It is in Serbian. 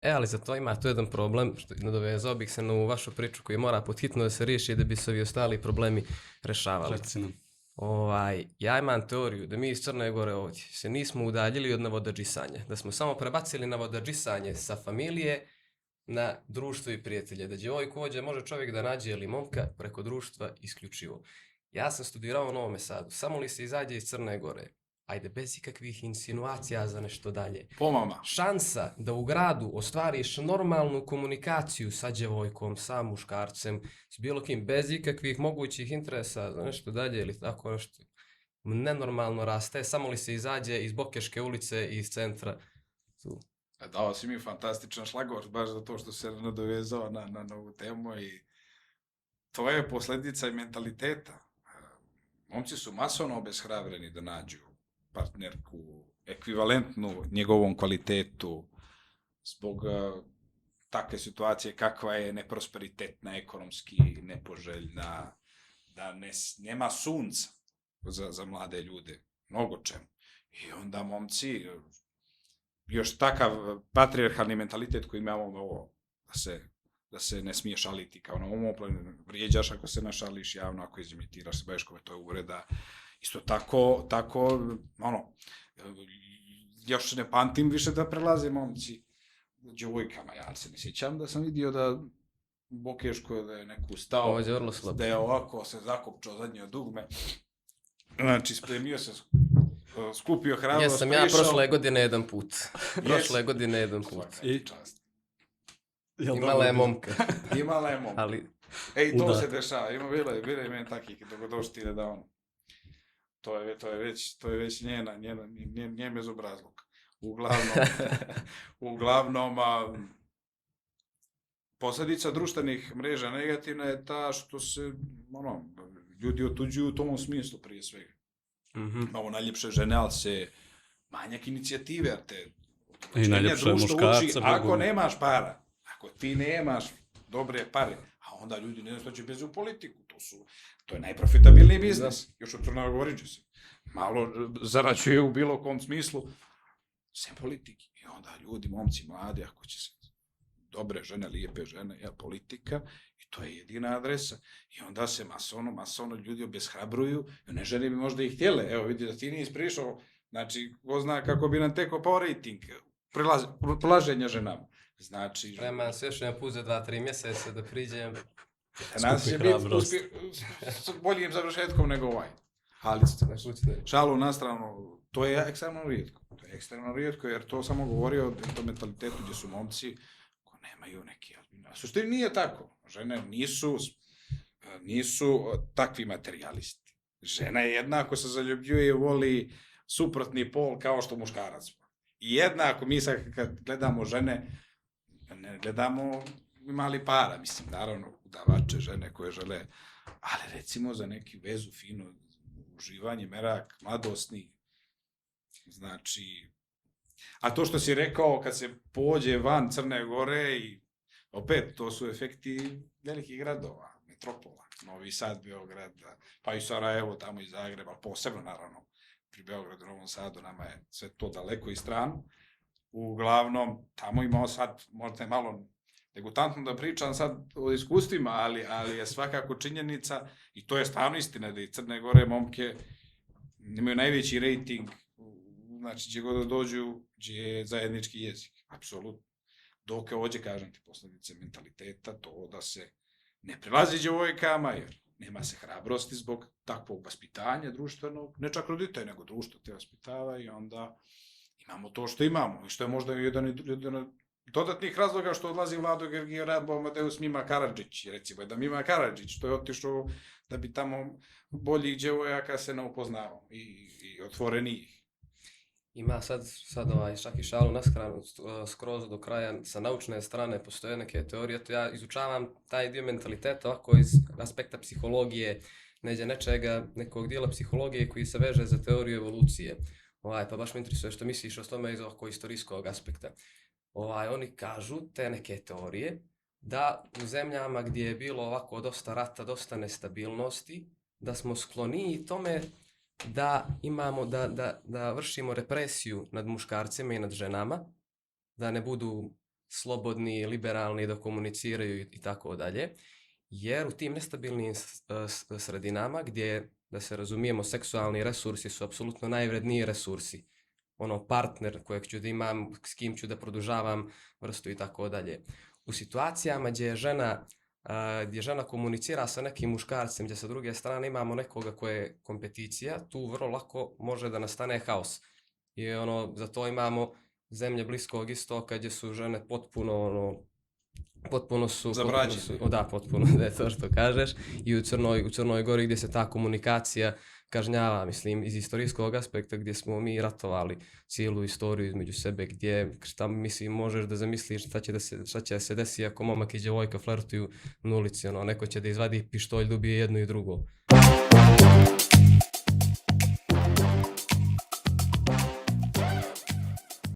Ali za to ima tu jedan problem, što nadovezao bih se na ovu vašu priču koja mora podhitno da se riješi da bi se ovi ostali problemi rešavali. Reci nam. Ja imam teoriju da mi iz Crne Gore ovdje se nismo udaljili od navodadžisanja, da smo samo prebacili navodadžisanje sa familije na društvo i prijatelje, da djevojku ovdje može čovjek da nađe ili momka preko društva isključivo. Ja sam studirao u Novom Sadu, samo li se izađe iz Crne Gore, ajde bez ikakvih insinuacija za nešto dalje. Pomama. Šansa da u gradu ostvariš normalnu komunikaciju sa djevojkom, sa muškarcem, s bilo kim, bez ikakvih mogućih interesa za nešto dalje ili tako nešto, nenormalno raste, samo li se izađe iz Bokeške ulice i iz centra. Tu. Dao si mi fantastičan šlagvort, baš za to što se nadovezao na ovu temu i to je posljedica i mentaliteta. Momci su masovno obeshrabreni da nađu partnerku ekvivalentnu njegovom kvalitetu zbog takve situacije kakva je neprosperitetna, ekonomski nepoželjna, da nema sunca za mlade ljude, mnogo čemu. I onda momci, još takav patrijarhalni mentalitet koji imamo ovo, da se ne smije šaliti kao na omoplenu, vrijeđaš ako se našališ javno, ako izimitiraš se baješkove, to je uvreda. Isto tako, još ne pamtim više da prelaze momci djevojkama, ja se ne sjećam da sam vidio da u Bokeškoj da je neku stao, da je ovako se zakopčao zadnje dugme, znači spremio se, skupio hrabrost, Jesam ja prošle godine jedan put. Imala je momka. Ej, to se dešava, bilo je meni takih, dok došli da ono. To je već njen bezobrazluk. Uglavnom, posljedica društvenih mreža negativna je ta što se, ljudi otuđuju u tom smislu prije svega. Ovo najljepše žene, ali se manjak inicijative, jer te i najljepše muškarce. Ako nemaš para, ako ti nemaš dobre pare, a onda ljudi ne znam što će bez u politiku, to je najprofitabilniji biznis, još od Crnoj Gori će se malo zarađuje u bilo kom smislu, sem politike. I onda ljudi, momci, mladi, ako će se dobre žene, lijepe žene, politika, i to je jedina adresa. I onda se masovno ljudi obeshrabruju, i one žene bi možda i htjele, evo vidi da ti nisi prišao, znači, ko zna kako bi nam tekao pao rejting, prilaženja ženama. Znači... Prema se još jedan put za 2-3 mjeseca da priđem. Nas će biti s boljim završetkom nego ovaj. Ali, šalu na stranu, to je ekstremno rijetko. Jer to samo govori o tom mentalitetu gdje su momci koji nemaju neki... A suštini nije tako. Žene nisu takvi materijalisti. Žena je jednako se zaljubljuje i voli suprotni pol kao što muškarac. I jednako mi sad kad gledamo žene, ne gledamo mali para, mislim, naravno, udavače, žene koje žele, ali recimo za neki vezu, fino, uživanje, merak, mladosni, znači, a to što si rekao, kad se pođe van Crne Gore i opet, to su efekti velikih gradova, metropola, Novi Sad, Beograd, pa i Sarajevo, tamo i Zagreb, ali posebno, naravno, pri Beogradu, Novom Sadu, nama je sve to daleko i strano. Uglavnom, tamo imao sad, možda je malo degutantno da pričam sad o iskustvima, ali je svakako činjenica, i to je stvarno istina, da i Crne Gore momke imaju najveći rejting, znači gdje god da dođu, gdje je zajednički jezik, apsolutno. Dok je ovdje, kažem ti, posljedice mentaliteta, to da se ne prilazi djevojkama, jer nema se hrabrosti zbog takvog vaspitanja društvenog, ne čak roditelj, nego društvo te vaspitava i onda imamo to što imamo. I što je možda jedan od dodatnih razloga što odlazi Vlado Gergijeva Amadeus Mima Karadžić, recimo da Mima Karadžić, to je otišao da bi tamo boljih djevojaka se ne upoznavao i otvorenijih. Ima sad čak i šalu naskranu skroz do kraja, sa naučne strane postoje neke teorije, to ja izučavam taj dio mentaliteta ovako iz aspekta psihologije, nekog dijela psihologije koji se veže za teoriju evolucije. Pa baš me interesuje što misliš o tome iz ovako istorijskog aspekta. Oni kažu, te neke teorije, da u zemljama gdje je bilo ovako dosta rata, dosta nestabilnosti, da smo skloniji tome da imamo, da vršimo represiju nad muškarcima i nad ženama, da ne budu slobodni, liberalni, da komuniciraju i tako dalje. Jer u tim nestabilnim sredinama gdje, da se razumijemo, seksualni resursi su apsolutno najvredniji resursi. Ono, partner kojeg ću da imam, s kim ću da produžavam vrstu i tako dalje. U situacijama gdje žena komunicira sa nekim muškarcem, gdje sa druge strane imamo nekoga koje je kompeticija, tu vrlo lako može da nastane haos. I za to imamo zemlje Bliskog istoka gdje su žene potpuno su zabranjene. Da, potpuno, da je to što kažeš. I u Crnoj Gori gdje se ta komunikacija kažnjava, mislim, iz istorijskog aspekta gdje smo mi ratovali cijelu istoriju između sebe, gdje, šta mislim, možeš da zamisliš šta će se desiti ako momak i djevojka flertuju na ulici, neko će da izvadi pištolj, da ubije jedno i drugo.